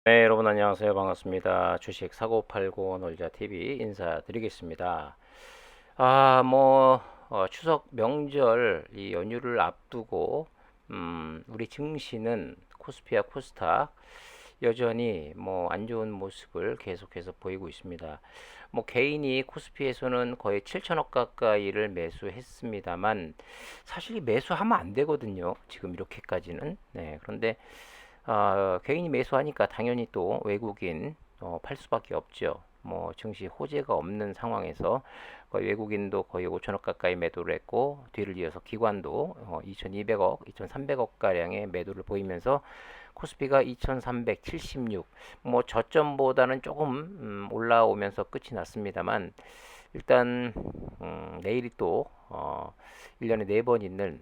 네, 여러분 안녕하세요. 반갑습니다. 주식 사고 팔고 놀자 TV 인사드리겠습니다. 추석 명절 이 연휴를 앞두고 우리 증시는 코스피와 코스닥 여전히 안 좋은 모습을 계속해서 보이고 있습니다. 개인이 코스피에서는 거의 7천억 가까이를 매수했습니다만 사실 매수하면 안 되거든요. 지금 이렇게까지는. 네, 그런데 개인이 매수하니까 당연히 또 외국인 팔 수밖에 없죠. 증시 호재가 없는 상황에서 거의 외국인도 거의 5천억 가까이 매도를 했고 뒤를 이어서 기관도 2,200억, 2,300억 가량의 매도를 보이면서 코스피가 2,376, 저점보다는 조금 올라오면서 끝이 났습니다만 일단 내일이 또 1년에 4번 있는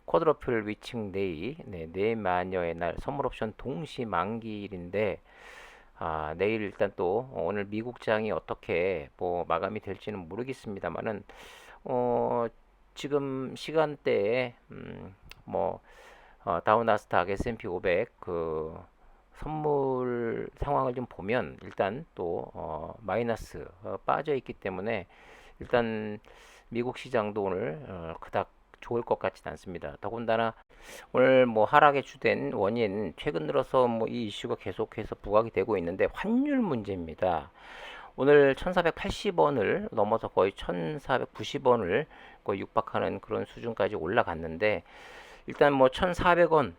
쿼드러플 위칭 데이, 네 마녀의 날, 선물 옵션 동시 만기일인데, 내일 일단 또 오늘 미국장이 어떻게 마감이 될지는 모르겠습니다만은, 어, 지금 시간대에, 다우 나스닥 S&P 500 선물 상황을 좀 보면 일단 또 마이너스 빠져 있기 때문에 일단 미국 시장도 오늘 그닥 좋을 것 같지는 않습니다. 더군다나 오늘 하락의 주된 원인 최근 들어서 이 이슈가 계속해서 부각이 되고 있는데 환율 문제입니다. 오늘 1480원을 넘어서 거의 1490원을 거의 육박하는 그런 수준까지 올라갔는데 일단 1400원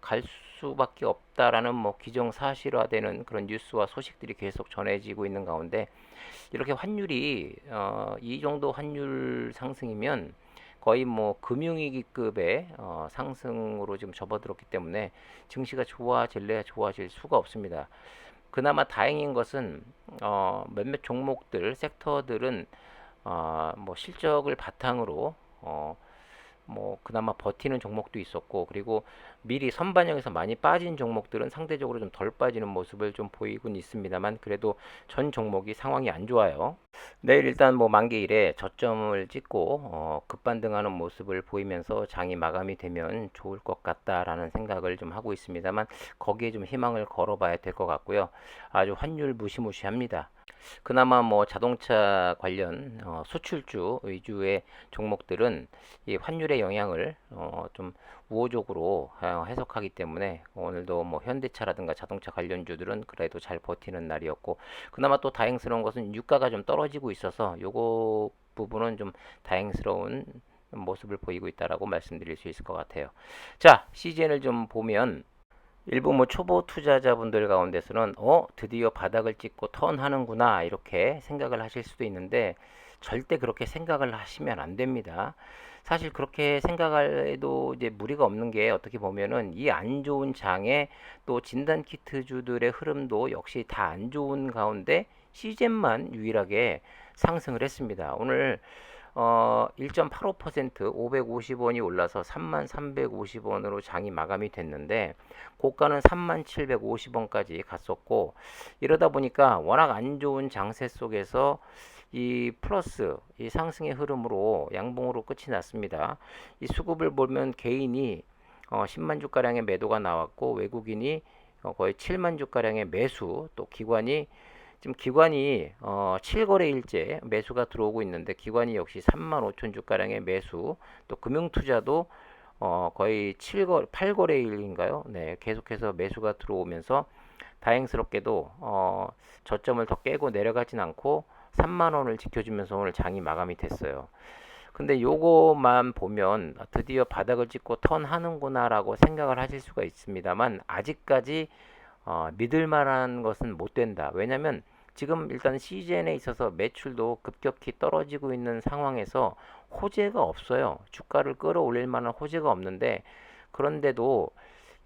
갈 수밖에 없다라는 기정사실화되는 그런 뉴스와 소식들이 계속 전해지고 있는 가운데 이렇게 환율이 이 정도 환율 상승이면 거의 금융위기급의 상승으로 지금 접어들었기 때문에 증시가 좋아질래야 좋아질 수가 없습니다. 그나마 다행인 것은 몇몇 종목들, 섹터들은 실적을 바탕으로 그나마 버티는 종목도 있었고 그리고 미리 선반영해서 많이 빠진 종목들은 상대적으로 좀 덜 빠지는 모습을 좀 보이곤 있습니다만 그래도 전 종목이 상황이 안 좋아요. 내일 일단 만기일에 저점을 찍고 급반등하는 모습을 보이면서 장이 마감이 되면 좋을 것 같다라는 생각을 좀 하고 있습니다만 거기에 좀 희망을 걸어봐야 될 것 같고요. 아주 환율 무시무시합니다. 그나마 자동차 관련 수출주 위주의 종목들은 이 환율의 영향을 좀 우호적으로 해석하기 때문에 오늘도 현대차라든가 자동차 관련주들은 그래도 잘 버티는 날이었고 그나마 또 다행스러운 것은 유가가 좀 떨어지고 있어서 요거 부분은 좀 다행스러운 모습을 보이고 있다라고 말씀드릴 수 있을 것 같아요. 자, CGN을 좀 보면 일부 초보 투자자분들 가운데서는 드디어 바닥을 찍고 턴하는구나 이렇게 생각을 하실 수도 있는데 절대 그렇게 생각을 하시면 안 됩니다. 사실 그렇게 생각해도 이제 무리가 없는 게 어떻게 보면은 이 안 좋은 장에 또 진단 키트주들의 흐름도 역시 다 안 좋은 가운데 시젠만 유일하게 상승을 했습니다. 오늘 1.85% 550원이 올라서 3350원으로 장이 마감이 됐는데 고가는 3750원까지 갔었고 이러다 보니까 워낙 안 좋은 장세 속에서 이 플러스 이 상승의 흐름으로 양봉으로 끝이 났습니다. 이 수급을 보면 개인이 10만 주가량의 매도가 나왔고 외국인이 거의 7만 주가량의 매수 또 기관이 지금 기관이 7거래일째 매수가 들어오고 있는데 기관이 역시 3만 5천 주가량의 매수 또 금융투자도 거의 8거래일인가요? 네, 계속해서 매수가 들어오면서 다행스럽게도 저점을 더 깨고 내려가진 않고 3만 원을 지켜주면서 오늘 장이 마감이 됐어요. 근데 요거만 보면 드디어 바닥을 찍고 턴하는구나라고 생각을 하실 수가 있습니다만 아직까지 믿을 만한 것은 못 된다. 왜냐면 지금 일단 시즌에 있어서 매출도 급격히 떨어지고 있는 상황에서 호재가 없어요. 주가를 끌어올릴 만한 호재가 없는데 그런데도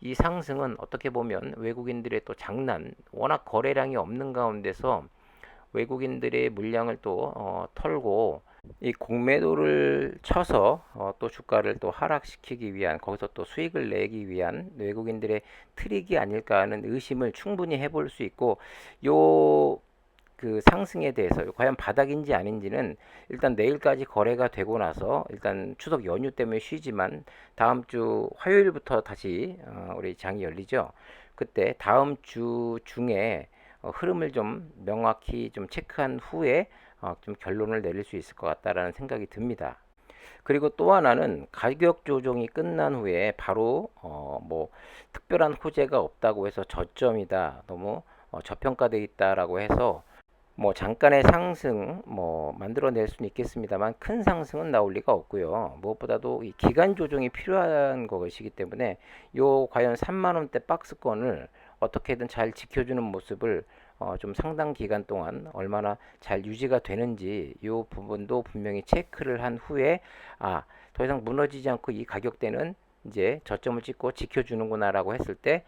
이 상승은 어떻게 보면 외국인들의 또 장난, 워낙 거래량이 없는 가운데서 외국인들의 물량을 또 털고 이 공매도를 쳐서 또 주가를 또 하락시키기 위한 거기서 또 수익을 내기 위한 외국인들의 트릭이 아닐까 하는 의심을 충분히 해볼 수 있고 요 그 상승에 대해서 과연 바닥인지 아닌지는 일단 내일까지 거래가 되고 나서 일단 추석 연휴 때문에 쉬지만 다음 주 화요일부터 다시 우리 장이 열리죠. 그때 다음 주 중에 흐름을 좀 명확히 좀 체크한 후에 좀 결론을 내릴 수 있을 것 같다라는 생각이 듭니다. 그리고 또 하나는 가격 조정이 끝난 후에 바로 뭐 특별한 호재가 없다고 해서 저점이다, 너무 저평가돼 있다라고 해서 뭐 잠깐의 상승 뭐 만들어낼 수는 있겠습니다만 큰 상승은 나올 리가 없고요. 무엇보다도 이 기간 조정이 필요한 것이기 때문에 요 과연 3만 원대 박스권을 어떻게든 잘 지켜주는 모습을 좀 상당 기간 동안 얼마나 잘 유지가 되는지 이 부분도 분명히 체크를 한 후에 더 이상 무너지지 않고 이 가격대는 이제 저점을 찍고 지켜주는구나라고 했을 때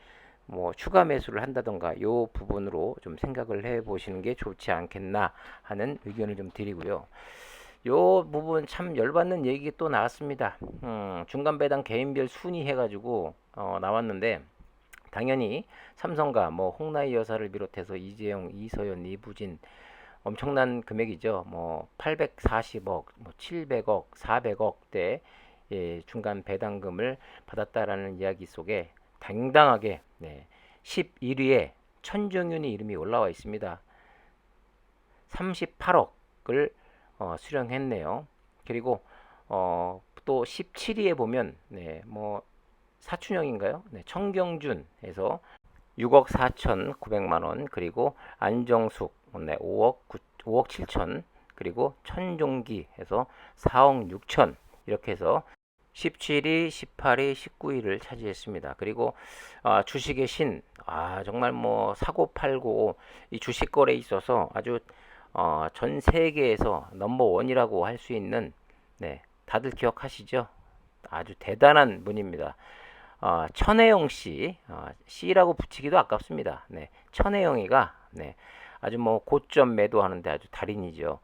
뭐 추가 매수를 한다던가 이 부분으로 좀 생각을 해 보시는 게 좋지 않겠나 하는 의견을 좀 드리고요. 요 부분 참 열받는 얘기 또 나왔습니다. 중간 배당 개인별 순위 해가지고 나왔는데 당연히 삼성과 뭐 홍나희 여사를 비롯해서 이재용, 이서연, 이부진 엄청난 금액이죠. 뭐 840억, 뭐 700억, 400억대 중간 배당금을 받았다라는 이야기 속에 당당하게 11위에 천정윤이 이름이 올라와 있습니다. 38억을 수령했네요. 그리고 또 17위에 보면 뭐 사춘영인가요? 청경준에서 6억 4,900만 원, 그리고 안정숙 5억 7천, 그리고 천종기 해서 4억 6천, 이렇게 해서 17위, 18위, 19위를 차지했습니다. 그리고 주식의 신, 정말 뭐 사고 팔고 이 주식 거래에 있어서 아주 전 세계에서 넘버원이라고 할 수 있는 다들 기억하시죠? 아주 대단한 분입니다. 천혜영 씨, C라고 붙이기도 아깝습니다. 천혜영이가 아주 뭐 고점 매도하는데 아주 달인이죠.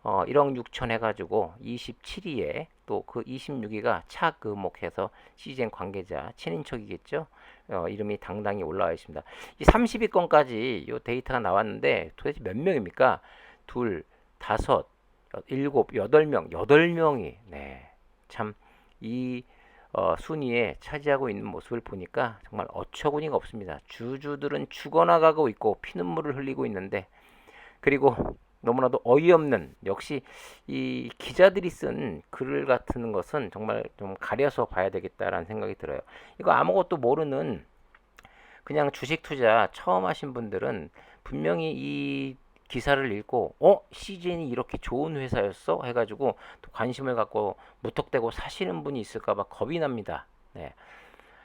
1억 6천 해가지고 27위에 또 그 26위가 차금옥해서 시즌 관계자 친인척이겠죠. 이름이 당당히 올라와 있습니다. 이 30위권까지 이 데이터가 나왔는데 도대체 몇 명입니까? 둘, 다섯, 일곱, 8명, 8명이 참이 순위에 차지하고 있는 모습을 보니까 정말 어처구니가 없습니다. 주주들은 죽어나가고 있고 피눈물을 흘리고 있는데, 그리고 너무나도 어이없는, 역시 이 기자들이 쓴 글 같은 것은 정말 좀 가려서 봐야 되겠다라는 생각이 들어요. 이거 아무것도 모르는 그냥 주식 투자 처음 하신 분들은 분명히 이 기사를 읽고 CGN이 이렇게 좋은 회사였어? 해가지고 또 관심을 갖고 무턱대고 사시는 분이 있을까봐 겁이 납니다.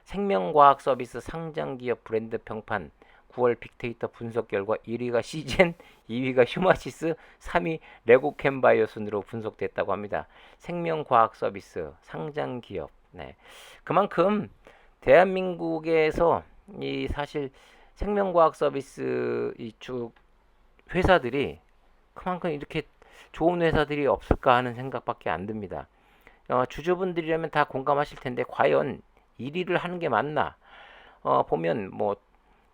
생명과학 서비스 상장기업 브랜드 평판 9월 빅데이터 분석 결과 1위가 CGN, 2위가 휴마시스, 3위 레고캠바이오 순으로 분석됐다고 합니다. 생명과학 서비스 상장기업. 그만큼 대한민국에서 이 사실 생명과학 서비스 이쪽 회사들이 그만큼 이렇게 좋은 회사들이 없을까 하는 생각밖에 안 듭니다. 주주분들이라면 다 공감하실 텐데 과연 1위를 하는 게 맞나? 보면 뭐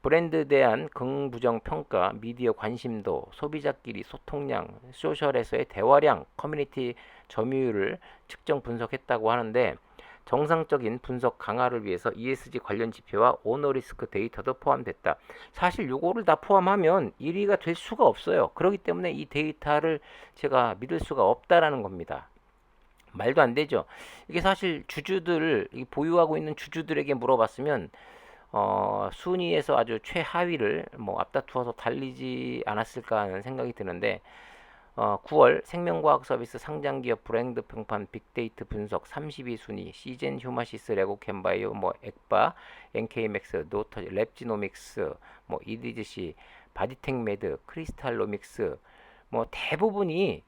브랜드에 대한 긍부정 평가, 미디어 관심도, 소비자끼리 소통량, 소셜에서의 대화량, 커뮤니티 점유율을 측정 분석했다고 하는데, 정상적인 분석 강화를 위해서 ESG 관련 지표와 오너리스크 데이터도 포함됐다. 사실 요거를 다 포함하면 1위가 될 수가 없어요. 그렇기 때문에 이 데이터를 제가 믿을 수가 없다라는 겁니다. 말도 안 되죠. 이게 사실 주주들, 보유하고 있는 주주들에게 물어봤으면 순위에서 아주 최하위를 뭐 앞다투어서 달리지 않았을까 하는 생각이 드는데, 9월 생명과학 서비스 상장기업 브랜드 평판 빅데이터 분석 32 순위 시젠, 휴마시스, 레고캠바이오, 뭐 엑바, NK맥스, 노터, 랩지노믹스, 뭐 EDGC, 바디텍메드, 크리스탈로믹스, 뭐 대부분이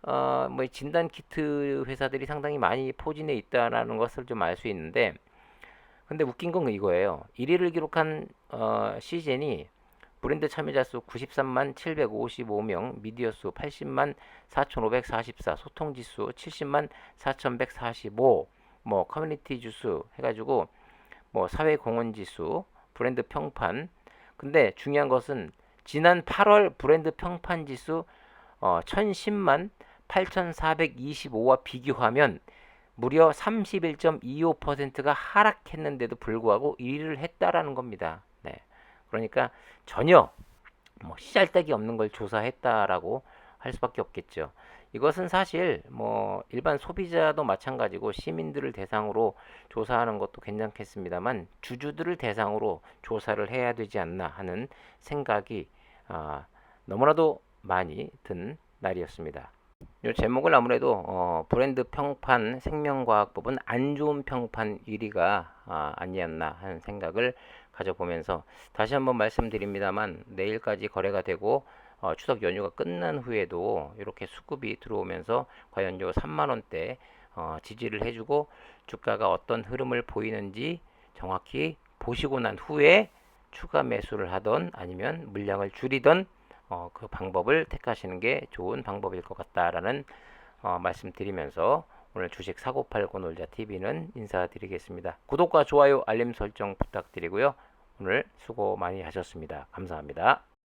뭐 진단 키트 회사들이 상당히 많이 포진해 있다라는 것을 좀 알 수 있는데, 근데 웃긴 건 이거예요. 1위를 기록한 시젠이 브랜드 참여자 수 93만 755명, 미디어 수 80만 4,544, 소통 지수 70만 4,145, 뭐 커뮤니티 주수 해가지고 뭐 사회 공헌 지수, 브랜드 평판. 근데 중요한 것은 지난 8월 브랜드 평판 지수 1010만 8,425와 비교하면 무려 31.25%가 하락했는데도 불구하고 1위를 했다라는 겁니다. 그러니까 전혀 뭐 씨알데기 없는 걸 조사했다라고 할 수밖에 없겠죠. 이것은 사실 뭐 일반 소비자도 마찬가지고 시민들을 대상으로 조사하는 것도 괜찮겠습니다만 주주들을 대상으로 조사를 해야 되지 않나 하는 생각이 너무나도 많이 든 날이었습니다. 이 제목을 아무래도 브랜드 평판 생명과학법은 안 좋은 평판 1위가 아니었나 하는 생각을 가져보면서 다시 한번 말씀드립니다만 내일까지 거래가 되고 추석 연휴가 끝난 후에도 이렇게 수급이 들어오면서 과연 요 3만 원대 지지를 해주고 주가가 어떤 흐름을 보이는지 정확히 보시고 난 후에 추가 매수를 하던 아니면 물량을 줄이던 그 방법을 택하시는 게 좋은 방법일 것 같다라는 말씀드리면서 오늘 주식 사고팔고 놀자 TV는 인사드리겠습니다. 구독과 좋아요, 알림 설정 부탁드리고요. 오늘 수고 많이 하셨습니다. 감사합니다.